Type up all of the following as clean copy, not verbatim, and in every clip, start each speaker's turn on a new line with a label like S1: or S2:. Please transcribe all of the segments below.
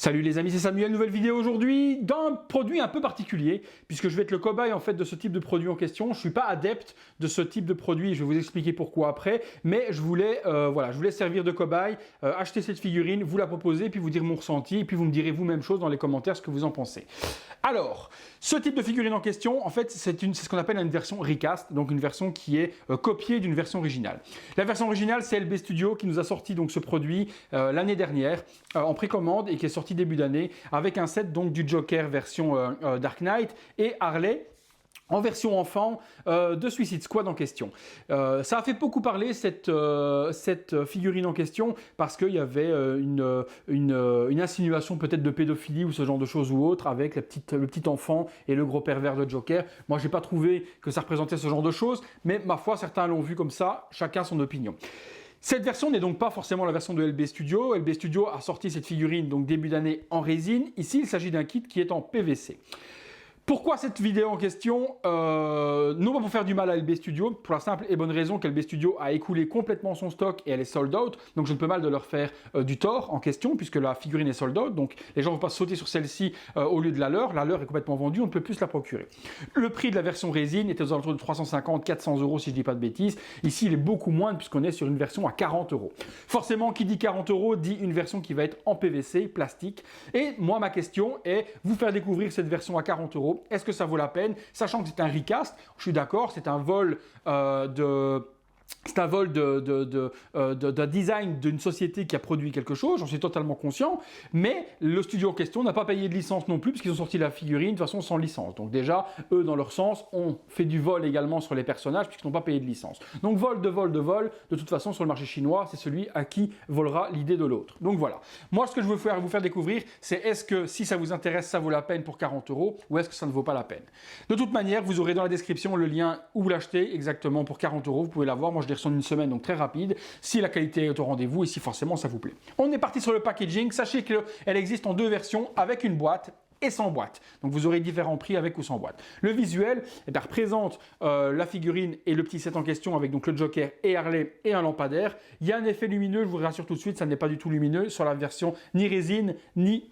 S1: Salut les amis, c'est Samuel, nouvelle vidéo aujourd'hui d'un produit un peu particulier puisque je vais être le cobaye en fait de ce type de produit en question. Je ne suis pas adepte de ce type de produit, je vais vous expliquer pourquoi après, mais je voulais servir de cobaye, acheter cette figurine, vous la proposer, puis vous dire mon ressenti, et puis vous me direz vous même chose dans les commentaires ce que vous en pensez. Alors, ce type de figurine en question, en fait, c'est ce qu'on appelle une version recast, donc une version qui est copiée d'une version originale. La version originale, c'est LB Studio qui nous a sorti donc ce produit l'année dernière en précommande et qui est sorti début d'année avec un set donc du Joker version Dark Knight et Harley en version enfant de Suicide Squad en question. Ça a fait beaucoup parler cette figurine en question parce qu'il y avait une insinuation peut-être de pédophilie ou ce genre de choses ou autre avec le petit enfant et le gros pervers de Joker. Moi, je n'ai pas trouvé que ça représentait ce genre de choses, mais ma foi, certains l'ont vu comme ça, chacun son opinion. Cette version n'est donc pas forcément la version de LB Studio. LB Studio a sorti cette figurine donc début d'année en résine. Ici, il s'agit d'un kit qui est en PVC. Pourquoi cette vidéo en question non pas pour faire du mal à LB Studio, pour la simple et bonne raison qu'LB Studio a écoulé complètement son stock et elle est sold out, donc je ne peux mal de leur faire du tort en question puisque la figurine est sold out, donc les gens ne vont pas sauter sur celle-ci au lieu de la leur est complètement vendue, on ne peut plus la procurer. Le prix de la version résine était aux alentours de 350-400 € si je ne dis pas de bêtises, ici il est beaucoup moins puisqu'on est sur une version à 40 €. Forcément, qui dit 40 € dit une version qui va être en PVC, plastique, et moi ma question est vous faire découvrir cette version à 40 €. Est-ce que ça vaut la peine? Sachant que c'est un recast, je suis d'accord, c'est un vol d'un design d'une société qui a produit quelque chose, j'en suis totalement conscient, mais le studio en question n'a pas payé de licence non plus, puisqu'ils ont sorti la figurine de toute façon sans licence. Donc déjà, eux, dans leur sens, ont fait du vol également sur les personnages, puisqu'ils n'ont pas payé de licence. Donc vol, de toute façon, sur le marché chinois, c'est celui à qui volera l'idée de l'autre. Donc voilà. Moi, ce que je veux vous faire découvrir, c'est est-ce que si ça vous intéresse, ça vaut la peine pour 40 €, ou est-ce que ça ne vaut pas la peine? De toute manière, vous aurez dans la description le lien où l'acheter exactement pour 40 €, vous pouvez l'avoir. Moi, je l'ai reçu en une semaine, donc très rapide, si la qualité est au rendez-vous et si forcément ça vous plaît. On est parti sur le packaging. Sachez qu'elle existe en deux versions, avec une boîte et sans boîte. Donc vous aurez différents prix avec ou sans boîte. Le visuel représente la figurine et le petit set en question avec donc le Joker et Harley et un lampadaire. Il y a un effet lumineux, je vous rassure tout de suite, ça n'est pas du tout lumineux sur la version ni résine ni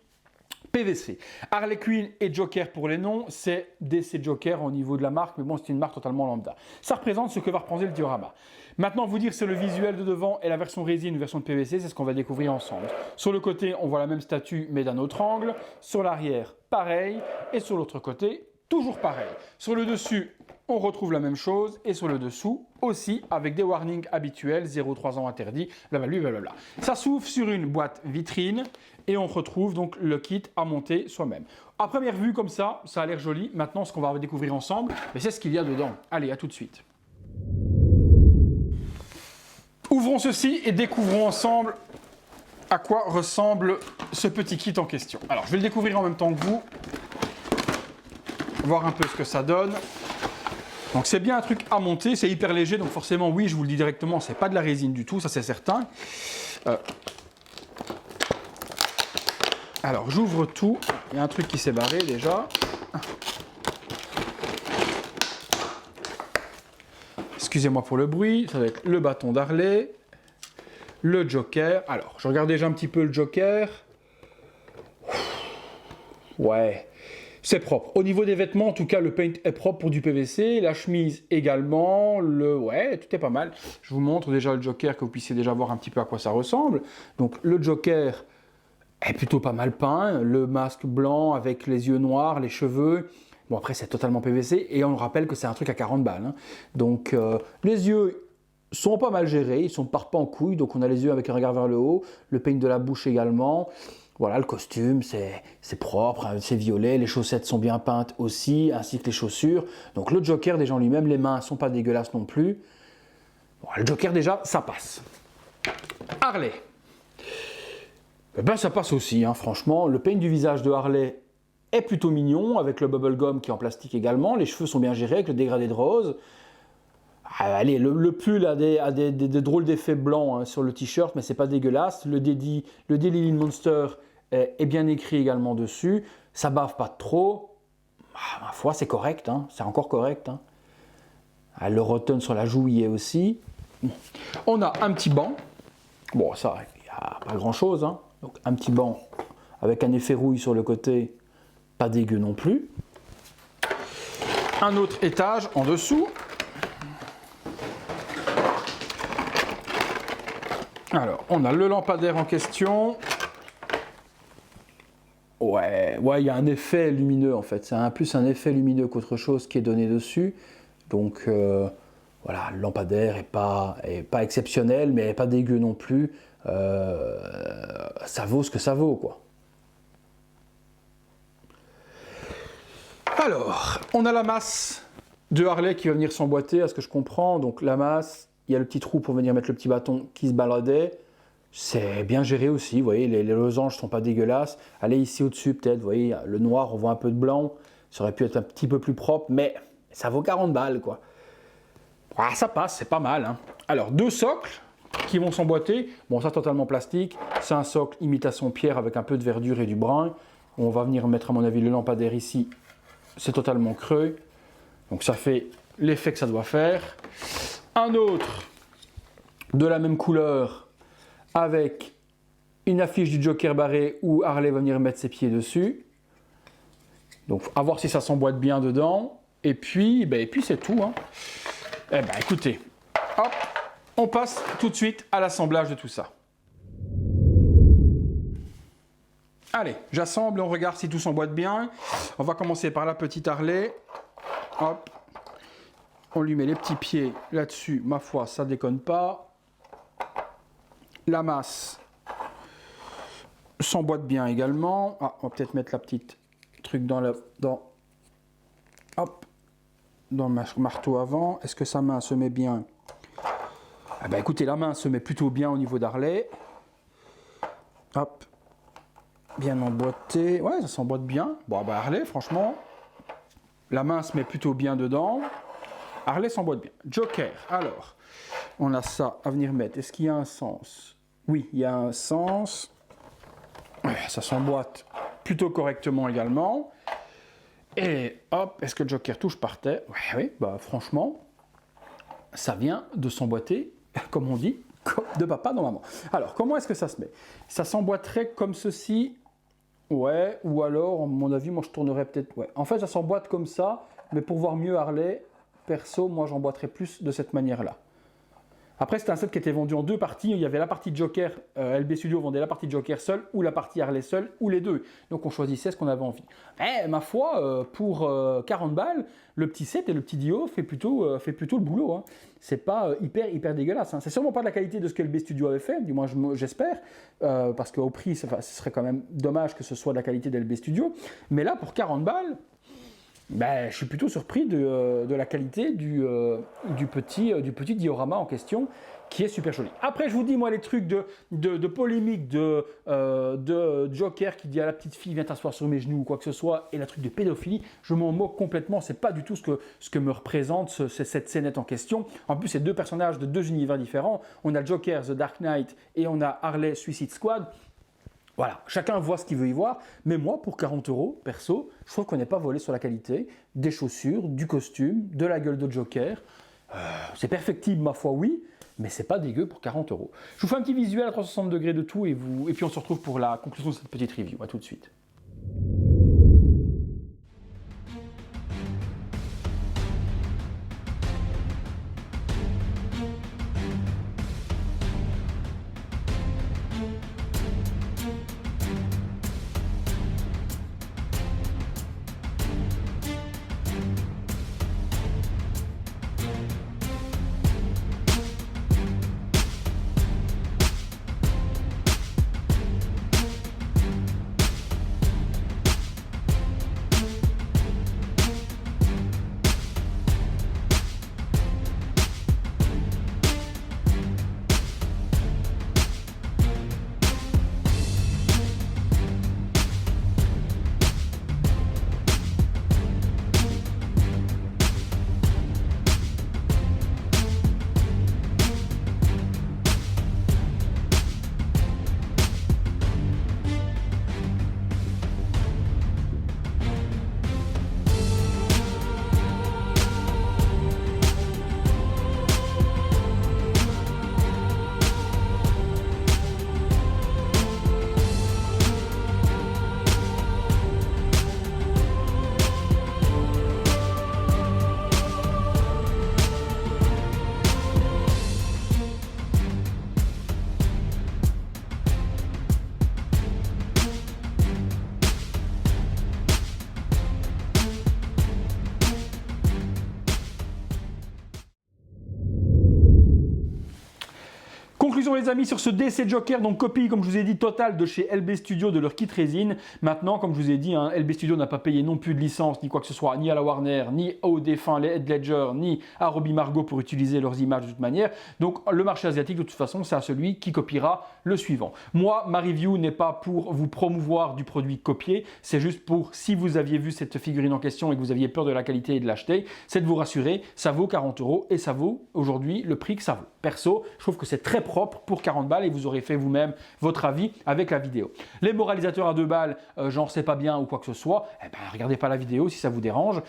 S1: PVC. Harley Quinn et Joker pour les noms, c'est DC Joker au niveau de la marque, mais bon, c'est une marque totalement lambda. Ça représente ce que va représenter le diorama. Maintenant, vous dire c'est le visuel de devant et la version résine, une version de PVC, c'est ce qu'on va découvrir ensemble. Sur le côté, on voit la même statue, mais d'un autre angle. Sur l'arrière, pareil. Et sur l'autre côté, toujours pareil. Sur le dessus, on retrouve la même chose. Et sur le dessous, aussi, avec des warnings habituels, 0,3 ans interdit, blablabla. Ça s'ouvre sur une boîte vitrine et on retrouve donc le kit à monter soi-même. À première vue, comme ça a l'air joli. Maintenant, ce qu'on va découvrir ensemble, c'est ce qu'il y a dedans. Allez, à tout de suite. Ouvrons ceci et découvrons ensemble à quoi ressemble ce petit kit en question. Alors, je vais le découvrir en même temps que vous, voir un peu ce que ça donne. Donc, c'est bien un truc à monter, c'est hyper léger, donc forcément, oui, je vous le dis directement, c'est pas de la résine du tout, ça c'est certain. Alors, j'ouvre tout, il y a un truc qui s'est barré déjà. Excusez-moi pour le bruit, ça va être le bâton d'Harley, le Joker. Alors, je regarde déjà un petit peu le Joker. Ouais, c'est propre. Au niveau des vêtements, en tout cas, le paint est propre pour du PVC. La chemise également. Ouais, tout est pas mal. Je vous montre déjà le Joker, que vous puissiez déjà voir un petit peu à quoi ça ressemble. Donc, le Joker est plutôt pas mal peint. Le masque blanc avec les yeux noirs, les cheveux. Bon, après, c'est totalement PVC et on rappelle que c'est un truc à 40 balles. Hein. Donc, les yeux sont pas mal gérés, ils ne partent pas en couille. Donc, on a les yeux avec un regard vers le haut. Le paint de la bouche également. Voilà, le costume, c'est propre, hein, c'est violet. Les chaussettes sont bien peintes aussi, ainsi que les chaussures. Donc, le Joker, déjà en lui-même, les mains ne sont pas dégueulasses non plus. Bon, le Joker, déjà, ça passe. Harley. Eh ben, ça passe aussi, hein, franchement. Le paint du visage de Harley est plutôt mignon, avec le bubblegum qui est en plastique également. Les cheveux sont bien gérés avec le dégradé de rose. Allez, le pull a des drôles d'effets blancs hein, sur le t-shirt, mais c'est pas dégueulasse. Le Daily Monster est bien écrit également dessus. Ça bave pas trop. Ma foi, c'est correct, hein, c'est encore correct. Hein. Le Rotten sur la joue y est aussi. On a un petit banc. Bon, ça, il n'y a pas grand-chose. Hein. Donc, un petit banc avec un effet rouille sur le côté, pas dégueu non plus. Un autre étage en dessous. Alors, on a le lampadaire en question. Ouais, il y a un effet lumineux en fait. C'est plus un effet lumineux qu'autre chose qui est donné dessus. Donc voilà, le lampadaire est pas exceptionnel, mais pas dégueu non plus. Ça vaut ce que ça vaut, quoi. Alors, on a la masse de Harley qui va venir s'emboîter, à ce que je comprends. Donc la masse, il y a le petit trou pour venir mettre le petit bâton qui se baladait. C'est bien géré aussi, vous voyez, les losanges ne sont pas dégueulasses. Allez ici au-dessus peut-être, vous voyez, le noir, on voit un peu de blanc. Ça aurait pu être un petit peu plus propre, mais ça vaut 40 balles, quoi. Ah, ça passe, c'est pas mal, hein. Alors, 2 socles qui vont s'emboîter. Bon, ça, totalement plastique. C'est un socle imitation pierre avec un peu de verdure et du brun. On va venir mettre, à mon avis, le lampadaire ici. C'est totalement creux. Donc, ça fait l'effet que ça doit faire. Un autre de la même couleur, avec une affiche du Joker barré où Harley va venir mettre ses pieds dessus. Donc, à voir si ça s'emboîte bien dedans. Et puis c'est tout, hein. Eh ben, écoutez, hop, on passe tout de suite à l'assemblage de tout ça. Allez, j'assemble et on regarde si tout s'emboîte bien. On va commencer par la petite Harley. Hop, on lui met les petits pieds là-dessus. Ma foi, ça déconne pas. La masse s'emboîte bien également. Ah, on va peut-être mettre la petite truc dans le marteau avant. Est-ce que sa main se met bien? Ah ben écoutez, la main se met plutôt bien au niveau d'Harley. Hop, bien emboîté. Ouais, ça s'emboîte bien. Bon, bah Harley, franchement, la main se met plutôt bien dedans. Harley s'emboîte bien. Joker, alors, on a ça à venir mettre. Est-ce qu'il y a un sens? Oui, il y a un sens. Ça s'emboîte plutôt correctement également. Et hop, est-ce que le Joker touche par terre? Oui, bah franchement, ça vient de s'emboîter, comme on dit, comme de papa dans maman. Alors, comment est-ce que ça se met? Ça s'emboîterait comme ceci. Ouais, ou alors, à mon avis, moi je tournerais peut-être... Ouais. En fait, ça s'emboîte comme ça, mais pour voir mieux Harley, perso, moi j'emboîterais plus de cette manière-là. Après, c'était un set qui était vendu en 2 parties. Il y avait la partie Joker, LB Studio vendait la partie Joker seule, ou la partie Harley seule, ou les deux. Donc on choisissait ce qu'on avait envie. Mais ma foi, pour 40 balles, le petit set et le petit Dio fait plutôt le boulot, hein. C'est pas hyper dégueulasse, hein. C'est sûrement pas de la qualité de ce que LB Studio avait fait, du moins j'espère, parce qu'au prix, ce serait quand même dommage que ce soit de la qualité d'LB Studio. Mais là, pour 40 balles, ben, je suis plutôt surpris de la qualité du petit diorama en question, qui est super joli. Après, je vous dis, moi, les trucs de polémique, de Joker qui dit à la petite fille, viens t'asseoir sur mes genoux ou quoi que ce soit, et la truc de pédophilie, je m'en moque complètement. C'est pas du tout ce que me représente cette scénette en question. En plus, c'est 2 personnages de 2 univers différents. On a Joker, The Dark Knight, et on a Harley, Suicide Squad. Voilà, chacun voit ce qu'il veut y voir, mais moi, pour 40 €, perso, je trouve qu'on n'est pas volé sur la qualité des chaussures, du costume, de la gueule de Joker. C'est perfectible, ma foi, oui, mais c'est pas dégueu pour 40 €. Je vous fais un petit visuel à 360 degrés de tout et puis on se retrouve pour la conclusion de cette petite review. À tout de suite. Conclusion les amis sur ce DC Joker, donc copie comme je vous ai dit totale de chez LB Studio de leur kit résine. Maintenant comme je vous ai dit, hein, LB Studio n'a pas payé non plus de licence ni quoi que ce soit, ni à la Warner, ni au défunt Ledger, ni à Robbie Margot pour utiliser leurs images de toute manière. Donc le marché asiatique de toute façon c'est à celui qui copiera le suivant. Moi ma review n'est pas pour vous promouvoir du produit copié, c'est juste pour si vous aviez vu cette figurine en question et que vous aviez peur de la qualité et de l'acheter, c'est de vous rassurer, ça vaut 40 € et ça vaut aujourd'hui le prix que ça vaut. Perso, je trouve que c'est très propre pour 40 balles et vous aurez fait vous-même votre avis avec la vidéo. Les moralisateurs à 2 balles, genre c'est pas bien ou quoi que ce soit, eh ben, regardez pas la vidéo si ça vous dérange.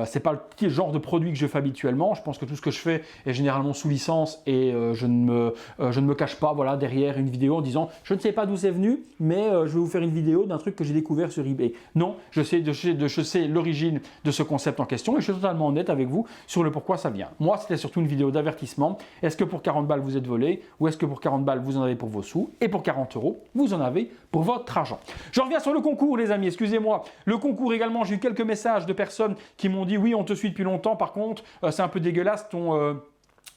S1: C'est pas le petit genre de produit que je fais habituellement. Je pense que tout ce que je fais est généralement sous licence et je ne me cache pas voilà, derrière une vidéo en disant je ne sais pas d'où c'est venu, mais je vais vous faire une vidéo d'un truc que j'ai découvert sur eBay. Non, je sais l'origine de ce concept en question et je suis totalement honnête avec vous sur le pourquoi ça vient. Moi, c'était surtout une vidéo d'avertissement. Est-ce que pour 40 balles vous êtes volé ou est-ce que pour 40 balles vous en avez pour vos sous et pour 40 € vous en avez pour votre argent. Je reviens sur le concours les amis, excusez-moi. Le concours également, j'ai eu quelques messages de personnes qui m'ont dit oui on te suit depuis longtemps, par contre c'est un peu dégueulasse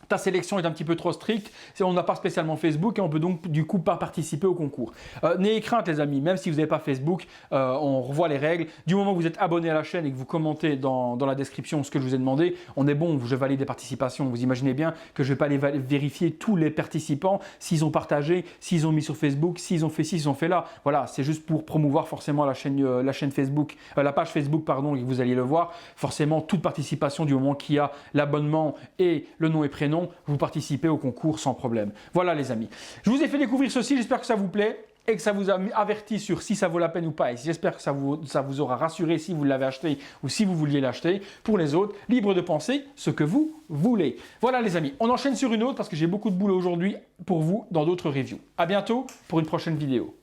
S1: ta sélection est un petit peu trop stricte, on n'a pas spécialement Facebook et on peut donc du coup pas participer au concours. N'ayez crainte les amis, même si vous n'avez pas Facebook, on revoit les règles. Du moment que vous êtes abonné à la chaîne et que vous commentez dans la description ce que je vous ai demandé, on est bon, je valide les participations. Vous imaginez bien que je ne vais pas aller vérifier tous les participants, s'ils ont partagé, s'ils ont mis sur Facebook, s'ils ont fait ci, s'ils ont fait là. Voilà, c'est juste pour promouvoir forcément la chaîne Facebook, la page Facebook pardon, et que vous alliez le voir. Forcément, toute participation du moment qu'il y a l'abonnement et le nom et prénom, vous participez au concours sans problème. Voilà les amis. Je vous ai fait découvrir ceci, j'espère que ça vous plaît et que ça vous a averti sur si ça vaut la peine ou pas. Et j'espère que ça vous aura rassuré si vous l'avez acheté ou si vous vouliez l'acheter. Pour les autres, libre de penser ce que vous voulez. Voilà les amis, on enchaîne sur une autre parce que j'ai beaucoup de boulot aujourd'hui pour vous dans d'autres reviews. À bientôt pour une prochaine vidéo.